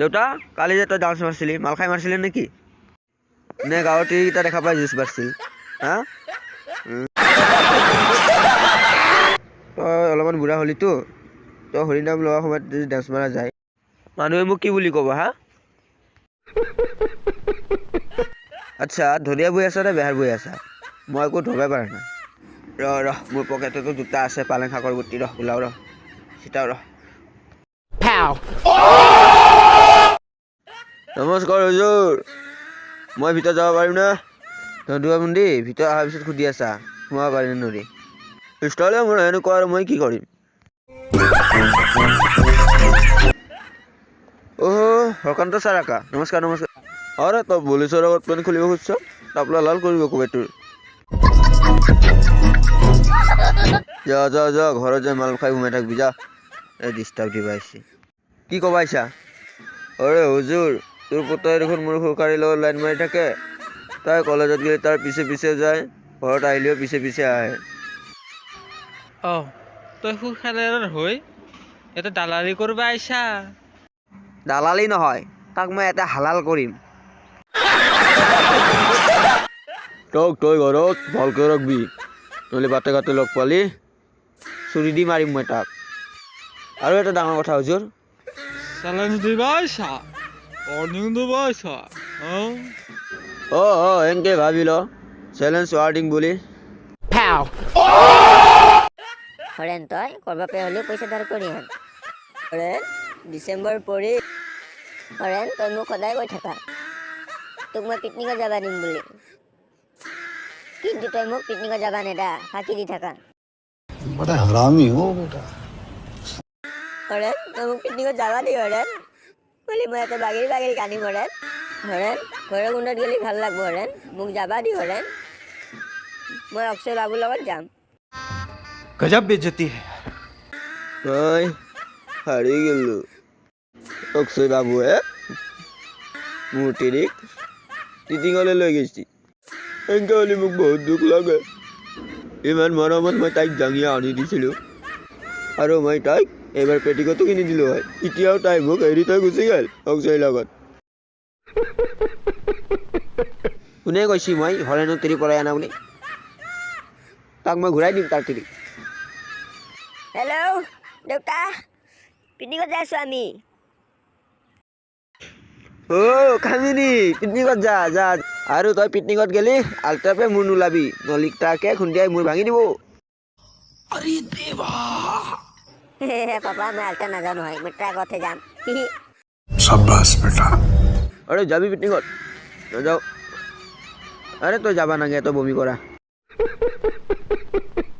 দেউতা কালি যে তই ডান্স মাৰিছিলি মাল খাই মাৰিছিলি নেকি নে গাঁৱৰ তিৰিকেইটা দেখা পাই জুচ মাৰিছিল হা তই অলপমান বুঢ়া হলিতো তই হৰি নাম লোৱা সময়ত যদি ডান্স মাৰা যায় মানুহে মোক কি বুলি ক'ব হা আচ্ছা ধনিয়া বৈ আছা নে বেহাৰ বৈ আছা মই একো ধৰিব পৰা নাই ৰ মোৰ পকেটতো দুটা আছে পালেং শাকৰ গুটি ওলাও চিটাও নমস্কাৰ হুজুৰ মই ভিতৰত যাব পাৰিম না ধন্দুৱা মুণ্ডি ভিতৰত অহাৰ পিছত সুধি আছা সোমাব পাৰিম নৰি ষ্টাইলে মোৰ এনেকুৱা আৰু মই কি কৰিম হৰকান্ত ছাৰ আকা নমস্কাৰ আৰে তই পুলিচৰ আগত পেন খুলিব খুজিছ টাপলা লাল কৰিব কবে তোৰ যা ঘৰত যাই মাল খাই সোমাই থাকবি যা এই ডিষ্টাৰ্ব দিবা আহিছে কি ক'বা আহিছা অৰে হুজুৰ তোৰ পুতই দেখোন মোৰ সুৰকাৰীৰ লগত লাইন মাৰি থাকে তাই কলেজত গ'লে তাৰ পিছে যায় ঘৰত আহিলেও পিছে আহে তই সুৰকাৰীৰ হৈ এটা দালালি কৰিব আহিছা দালালি নহয় তাক মই এটা হালাল কৰিম তই ঘৰত ভালকৈ ৰাখবি নহ'লে বাটে ঘাটে লগ পালি চুৰি দি মাৰিম মই তাক আৰু এটা ডাঙৰ কথা হুজুৰ চেলেঞ্জ দিব আহিছা ৱাৰ্ণিং দিব আহিছা এনেকে ভাবি ল চেলেঞ্জ ৱাৰ্ডিং বুলি হৰেণ তই কৰবা পে হ'লেও পইচা ধাৰ কৰি আন হৰেণ ডিচেম্বৰ পৰি হৰেণ তই মোক সদায় কৈ থাকা তোক মই পিকনিকত যাবা দিম বুলি কিন্তু তই মোক পিকনিকত যাবা নেদা ফাঁকি দি থাকা बड़ा हरामी हो बेटा হৰেণ তই মোক পিকনিকত যাবা দি হৰেণ বুলি মই এটা বাগেৰি কান্দিম হৰেণ ভৈৰৱকুণ্ডত গ'লে ভাল লাগব হৰেণ মোক যাবা দি হৰেণ মই অক্ষয় বাবুৰ লগত যাম गजब बेइज्जती है মই হাৰি গ'লো অক্ষয় বাবুৱে মোৰ তিৰিক টিটিঙলৈ লৈ গৈছে এনেকৈ হ'লে মোক বহুত দুখ লাগে ইমান মৰমত মই তাইক জাঙিয়া আনি দিছিলোঁ আৰু মই তাইক এইবাৰ পেটিকতো কিনি দিলোঁ হয় এতিয়াও তাই মোক এৰি থৈ গুচি গ'ল অক্ষয়ৰ লগত কোনে কৈছি মই হৰেণৰ তিৰি পৰাই আনা বুলি তাক মই ঘূৰাই দিম তাৰ তিৰি হেল্ল' দেউতা পিকনিকত যাই আছোঁ আমি কামিনী পিকনিকত যা আৰু তই পিকনিকত গেলি আল্ট্ৰাপে মোৰ নোলাবি নহ'লে তাকে খুন্দিয়াই মোৰ ভাঙি দিব পাপা মই আল্টা নাজানো হয় মই ট্ৰাকতহে যাম शाबाश बेटा আৰে যাবি পিকনিকত নাযাওঁ আৰে তই যাবা নাগে তই বমি কৰা